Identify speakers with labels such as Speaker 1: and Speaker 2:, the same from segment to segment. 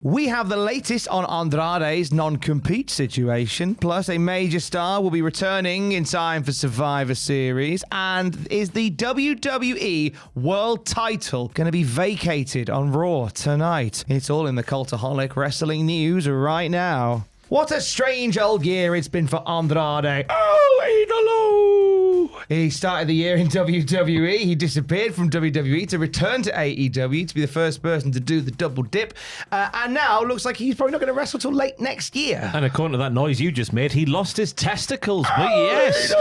Speaker 1: We have the latest on Andrade's non-compete situation, plus a major star will be returning in time for Survivor Series, and is the WWE World Title going to be vacated on Raw tonight? It's all in the Cultaholic Wrestling news right now. What a strange old year it's been for Andrade. Oh, Idolo! He started the year in WWE. He disappeared from WWE to return to AEW to be the first person to do the double dip. And now looks like he's probably not going to wrestle till late next year.
Speaker 2: And according to that noise you just made, he lost his testicles. But yes,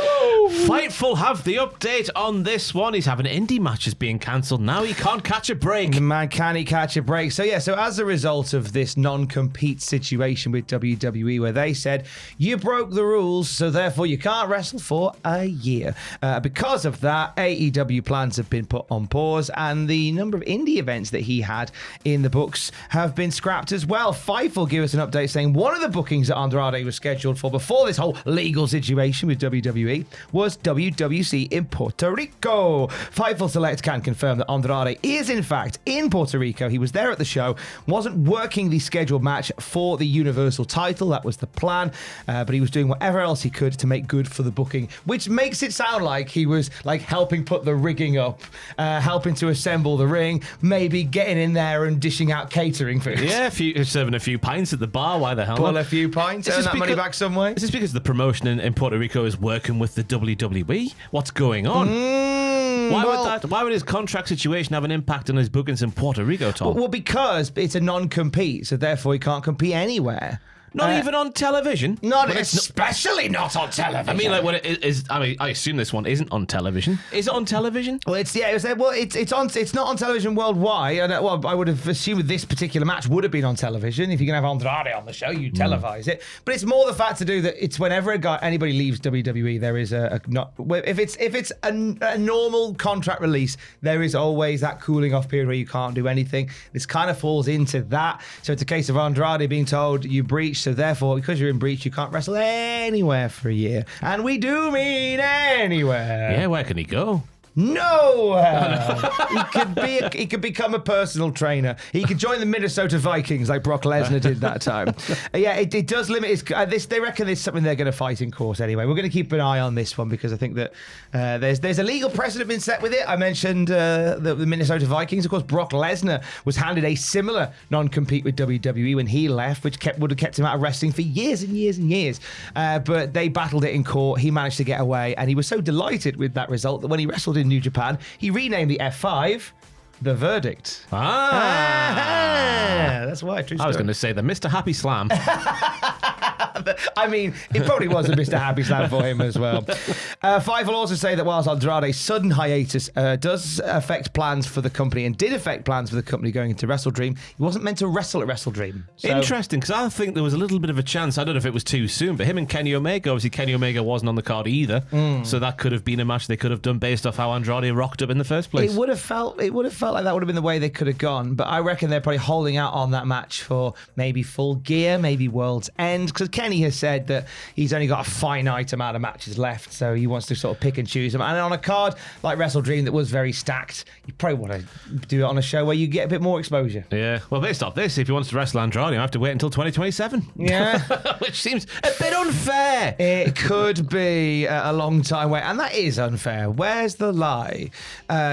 Speaker 2: Fightful have the update on this one. He's having indie matches being cancelled. Now he can't catch a break.
Speaker 1: The man, can he catch a break? So as a result of this non-compete situation with WWE, where they said, you broke the rules, so therefore you can't wrestle for a year. Because of that, AEW plans have been put on pause, and the number of indie events that he had in the books have been scrapped as well. Fightful give us an update saying one of the bookings that Andrade was scheduled for before this whole legal situation with WWE was WWC in Puerto Rico. Fightful Select can confirm that Andrade is in fact in Puerto Rico. He was there at the show, wasn't working the scheduled match for the Universal title. That was the plan, but he was doing whatever else he could to make good for the booking, which makes it sound like he was like helping put the rigging up, helping to assemble the ring, maybe getting in there and dishing out catering food.
Speaker 2: Yeah, serving a few pints at the bar. Why the hell
Speaker 1: Pull
Speaker 2: not?
Speaker 1: a few pints, earn that money back some way.
Speaker 2: Is this because the promotion in Puerto Rico is working with the WWE? What's going on? Why would his contract situation have an impact on his bookings in Puerto Rico, Tom?
Speaker 1: Well, because it's a non-compete, so therefore he can't compete anywhere.
Speaker 2: Not even on television?
Speaker 1: Especially not on television.
Speaker 2: I mean, like, when it is, I mean, I assume this one isn't on television. Is it on television?
Speaker 1: Well, it's not on television worldwide. I would have assumed this particular match would have been on television. If you're going to have Andrade on the show, you televise it. But it's more the fact to do that it's whenever anybody leaves WWE, there is if it's a normal contract release, there is always that cooling off period where you can't do anything. This kind of falls into that. So it's a case of Andrade being told you breached. So therefore, because you're in breach, you can't wrestle anywhere for a year. And we do mean anywhere.
Speaker 2: Yeah, where can he go?
Speaker 1: Nowhere. He could become a personal trainer. He could join the Minnesota Vikings like Brock Lesnar did that time. It does limit his. They reckon there's something they're going to fight in court anyway. We're going to keep an eye on this one because I think that there's a legal precedent been set with it. I mentioned the Minnesota Vikings. Of course, Brock Lesnar was handed a similar non-compete with WWE when he left, which would have kept him out of wrestling for years and years and years. But they battled it in court. He managed to get away, and he was so delighted with that result that when he wrestled in New Japan, he renamed the F5 The Verdict. That's why.
Speaker 2: I was going to say the Mr. Happy Slam.
Speaker 1: I mean, it probably was a Mr. Happy Slam for him as well. Five will also say that whilst Andrade's sudden hiatus does affect plans for the company and did affect plans for the company going into WrestleDream, he wasn't meant to wrestle at WrestleDream. So.
Speaker 2: Interesting, because I think there was a little bit of a chance, I don't know if it was too soon, but him and Kenny Omega, obviously Kenny Omega wasn't on the card either, so that could have been a match they could have done based off how Andrade rocked up in the first place.
Speaker 1: It would have felt like that would have been the way they could have gone, but I reckon they're probably holding out on that match for maybe Full Gear, maybe World's End, because Kenny has said that he's only got a finite amount of matches left, so he wants to sort of pick and choose them. And on a card like WrestleDream that was very stacked, you probably want to do it on a show where you get a bit more exposure.
Speaker 2: Yeah, well, based off this, if he wants to wrestle Andrade, you have to wait until 2027.
Speaker 1: Yeah.
Speaker 2: Which seems a bit unfair.
Speaker 1: It could be a long time wait, and that is unfair. Where's the lie?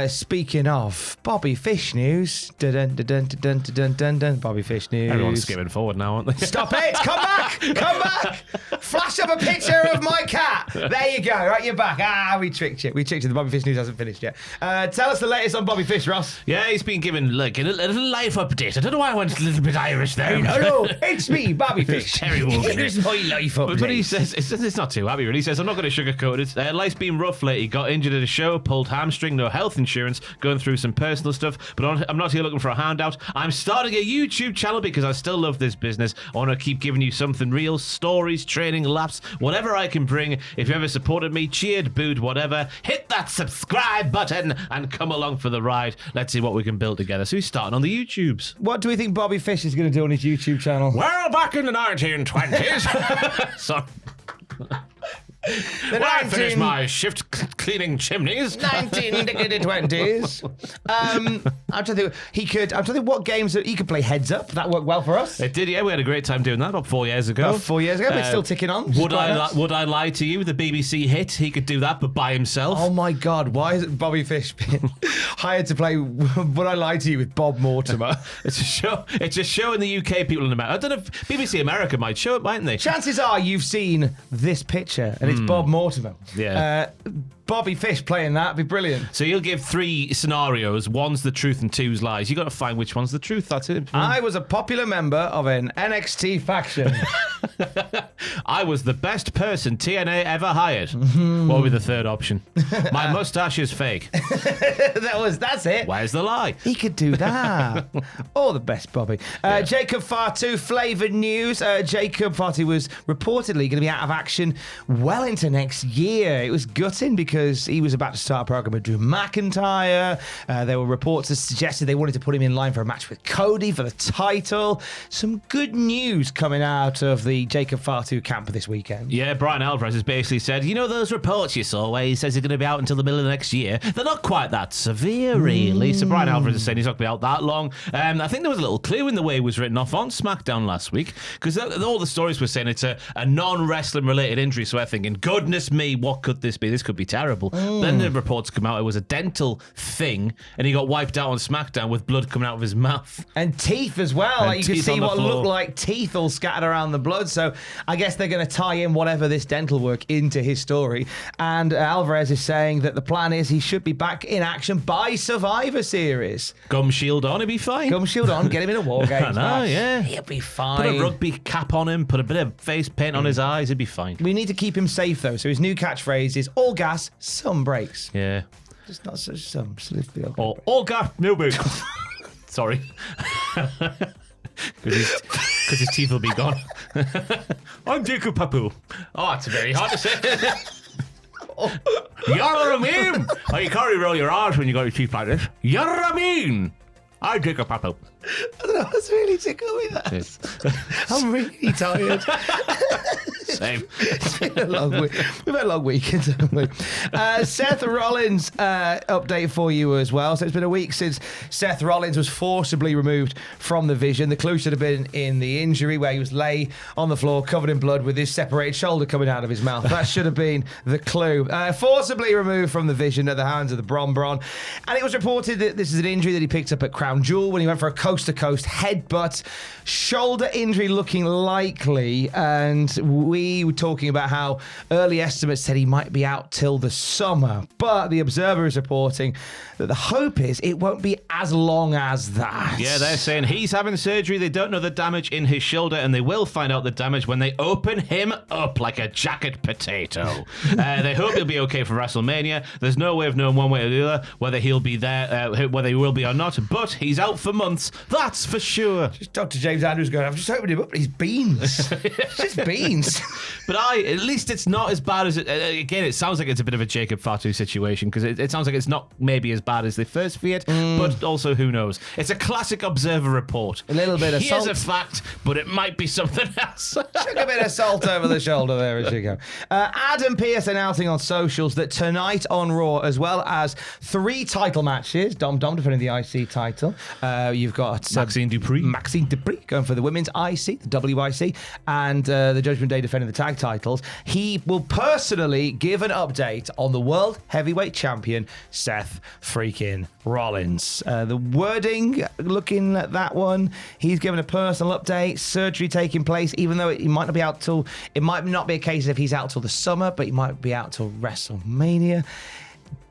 Speaker 1: Speaking of Bobby Fish news. Bobby Fish news.
Speaker 2: Everyone's skipping forward now, aren't they?
Speaker 1: Stop it! Come back! Come back! Flash up a picture of my cat. There you go. Right, you're back. We tricked you. The Bobby Fish news hasn't finished yet. Tell us the latest on Bobby Fish, Ross.
Speaker 2: Yeah, he's been given a little life update. I don't know why I went a little bit Irish there.
Speaker 1: No, it's me, Bobby Fish.
Speaker 2: Terry Wogan.
Speaker 1: It's my life update.
Speaker 2: But he says it's not too happy. Really, he says I'm not going to sugarcoat it. Life's been rough lately. Got injured at a show, pulled hamstring, no health insurance, going through some personal stuff. But I'm not here looking for a handout. I'm starting a YouTube channel because I still love this business. I want to keep giving you something real, stories, training, laps, whatever I can bring. If you ever supported me, cheered, booed, whatever, hit that subscribe button and come along for the ride. Let's see what we can build together. So he's starting on the YouTubes.
Speaker 1: What do we think Bobby Fish is going to do on his YouTube channel?
Speaker 2: Well, back in the 1920s. Sorry. When I finished my shift cleaning chimneys.
Speaker 1: 1920s. I'm trying to think. I'm trying to think what games that he could play heads up. That worked well for us.
Speaker 2: It did, yeah. We had a great time doing that about 4 years ago.
Speaker 1: About 4 years ago, but it's still ticking on.
Speaker 2: Would I lie to you? The BBC hit. He could do that, but by himself.
Speaker 1: Oh my God! Why is it Bobby Fish being hired to play Would I Lie to You with Bob Mortimer?
Speaker 2: It's a show. It's a show in the UK. People in America. I don't know if BBC America might show it, mightn't they?
Speaker 1: Chances are you've seen this picture, and it's Bob Mortimer.
Speaker 2: Yeah.
Speaker 1: Bobby Fish playing that would be brilliant.
Speaker 2: So you'll give 3 scenarios. One's the truth and 2's lies. You got to find which one's the truth. That's it.
Speaker 1: I was a popular member of an NXT faction.
Speaker 2: I was the best person TNA ever hired. What would be the third option? My mustache is fake.
Speaker 1: That's it.
Speaker 2: Where's the lie?
Speaker 1: He could do that. All the best, Bobby. Jacob Fatu, flavoured news. Jacob Fatu was reportedly going to be out of action well into next year. It was gutting because he was about to start a program with Drew McIntyre. There were reports that suggested they wanted to put him in line for a match with Cody for the title. Some good news coming out of the Jacob Fatu camp this weekend.
Speaker 2: Yeah, Brian Alvarez has basically said, you know those reports you saw where he says he's going to be out until the middle of next year? They're not quite that severe, really. So Brian Alvarez is saying he's not going to be out that long. I think there was a little clue in the way he was written off on SmackDown last week, because all the stories were saying it's a non-wrestling related injury, so we're thinking, goodness me, what could this be? This could be terrible. Then the reports come out it was a dental thing, and he got wiped out on SmackDown with blood coming out of his mouth.
Speaker 1: And teeth as well. Like you could see what looked like teeth all scattered around the blood. So I guess they're going to tie in whatever this dental work into his story. And Alvarez is saying that the plan is he should be back in action by Survivor Series.
Speaker 2: Gum shield on, he'll be fine.
Speaker 1: Gum shield on, get him in a war game.
Speaker 2: I know, yeah.
Speaker 1: He'll be fine.
Speaker 2: Put a rugby cap on him, put a bit of face paint on his eyes, he'll be fine.
Speaker 1: We need to keep him safe, though. So his new catchphrase is all gas, some brakes.
Speaker 2: Yeah.
Speaker 1: Just not so some.
Speaker 2: Or all gas, no brakes. Sorry. Because his teeth will be gone. I'm Jacob Papu. Oh, it's very hard to say. You're a mean. Oh, you can't really roll your R's when you got your teeth like this. You're a mean. I'm Jacob Papu.
Speaker 1: I don't know, it's really tickled me that. I'm really tired.
Speaker 2: Same.
Speaker 1: It's been a long week. We've had a long weekend, haven't we? Seth Rollins update for you as well. So it's been a week since Seth Rollins was forcibly removed from the Vision. The clue should have been in the injury where he was lay on the floor covered in blood with his separated shoulder coming out of his mouth. That should have been the clue. Forcibly removed from the Vision at the hands of the Bron Bron. And it was reported that this is an injury that he picked up at Crown Jewel when he went for a coast-to-coast headbutt. Shoulder injury looking likely, and we were talking about how early estimates said he might be out till the summer, but the Observer is reporting that the hope is it won't be as long as that.
Speaker 2: Yeah, they're saying he's having surgery. They don't know the damage in his shoulder, and they will find out the damage when they open him up like a jacket potato. They hope he'll be okay for WrestleMania. There's no way of knowing one way or the other whether he'll be there, whether he will be or not, but he's out for months, that's for sure.
Speaker 1: Just Dr. James Andrews going, I've just opened him up, but he's beans. It's just beans.
Speaker 2: But at least it's not as bad as again, it sounds like it's a bit of a Jacob Fatu situation, because it sounds like it's not maybe as bad as they first feared, but also who knows. It's a classic Observer report.
Speaker 1: A little bit of
Speaker 2: Here's
Speaker 1: salt.
Speaker 2: a fact, but it might be something else.
Speaker 1: Chuck a bit of salt over the shoulder there as you go. Adam Pearce announcing on socials that tonight on Raw, as well as 3 title matches, Dom defending the IC title. You've got
Speaker 2: Maxine Dupree
Speaker 1: going for the women's IC, the WIC, and the Judgment Day defending the tag titles. He will personally give an update on the World Heavyweight Champion, Seth freaking Rollins. The wording, looking at that one, he's given a personal update, surgery taking place, even though it might not be out till, it might not be a case if he's out till the summer, but he might be out till WrestleMania.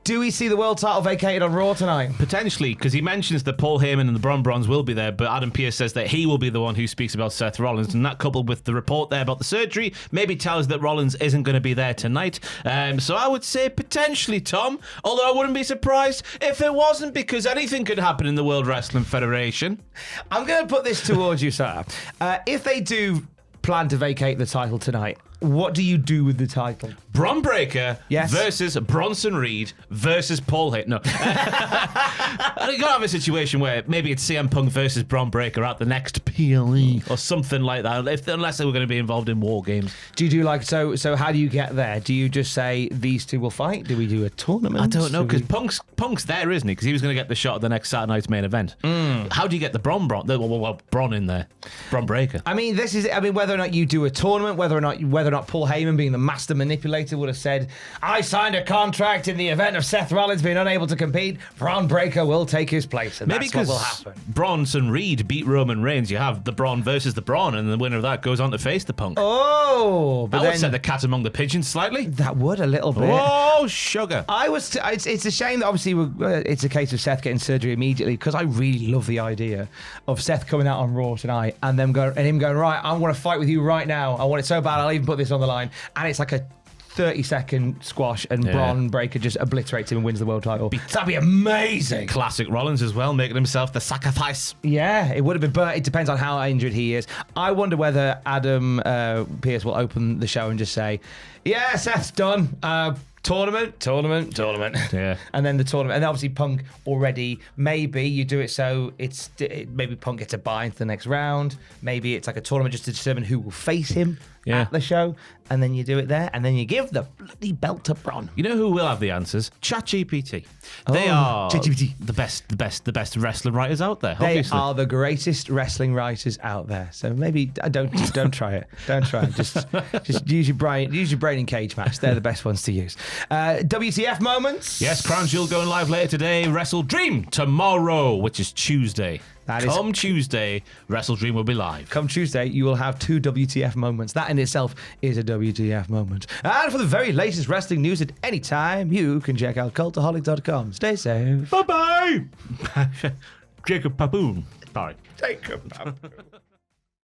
Speaker 1: Do we see the world title vacated on Raw tonight?
Speaker 2: Potentially, because he mentions that Paul Heyman and the Bron Brons will be there, but Adam Pearce says that he will be the one who speaks about Seth Rollins, and that coupled with the report there about the surgery maybe tells that Rollins isn't going to be there tonight. So I would say potentially, Tom, although I wouldn't be surprised if it wasn't, because anything could happen in the World Wrestling Federation.
Speaker 1: I'm going to put this towards you, sir. If they do plan to vacate the title tonight, what do you do with the title?
Speaker 2: Bron Breakker
Speaker 1: Yes.
Speaker 2: versus Bronson Reed versus Paul Heyman. No. You gotta have a situation where maybe it's CM Punk versus Bron Breakker at the next PLE or something like that, unless they were going to be involved in war games.
Speaker 1: Do you do like, so how do you get there? Do you just say these two will fight? Do we do a tournament?
Speaker 2: I don't know, because Punk's there, isn't he? Because he was going to get the shot at the next Saturday night's main event. How do you get the Bron in there? Bron Breakker.
Speaker 1: I mean, whether or not you do a tournament, whether or not Paul Heyman, being the master manipulator, would have said, I signed a contract in the event of Seth Rollins being unable to compete, Bron Breakker will take his place, and
Speaker 2: Maybe
Speaker 1: that's what will happen.
Speaker 2: Bronson Reed beat Roman Reigns. You have the Bron versus the Bron, and the winner of that goes on to face the Punk.
Speaker 1: Oh, but
Speaker 2: that
Speaker 1: then
Speaker 2: would set the cat among the pigeons slightly.
Speaker 1: That would a little bit.
Speaker 2: Oh, sugar!
Speaker 1: It's a shame that obviously it's a case of Seth getting surgery immediately, because I really love the idea of Seth coming out on Raw tonight and him going, right, I want to fight with you right now. I want it so bad I'll even put this on the line, and it's like a 30-second squash, and Bron Breakker just obliterates him and wins the world title. That'd be amazing.
Speaker 2: Classic Rollins as well, making himself the sacrifice.
Speaker 1: Yeah, it would have been, but it depends on how injured he is. I wonder whether Adam Pearce will open the show and just say, yeah, Seth's done. Tournament.
Speaker 2: Yeah.
Speaker 1: And then the tournament. And obviously Punk already, maybe you do it so maybe Punk gets a bye into the next round. Maybe it's like a tournament just to determine who will face him at the show. And then you do it there. And then you give the bloody belt to Bron.
Speaker 2: You know who will have the answers? ChatGPT. They are the best wrestling writers out there.
Speaker 1: They
Speaker 2: Obviously.
Speaker 1: are the greatest wrestling writers out there. So maybe don't try it. Don't try it. Just use your brain. Use your brain in cage match. They're the best ones to use. WTF moments.
Speaker 2: Yes, Crown Jewel going live later today. Wrestle Dream tomorrow, which is Tuesday. Come Tuesday, Wrestle Dream will be live.
Speaker 1: Come Tuesday, you will have 2 WTF moments. That in itself is a WTF moment. And for the very latest wrestling news at any time, you can check out cultaholic.com. Stay safe.
Speaker 2: Bye-bye. Jacob Papoon. Bye.
Speaker 1: Jacob Papoon.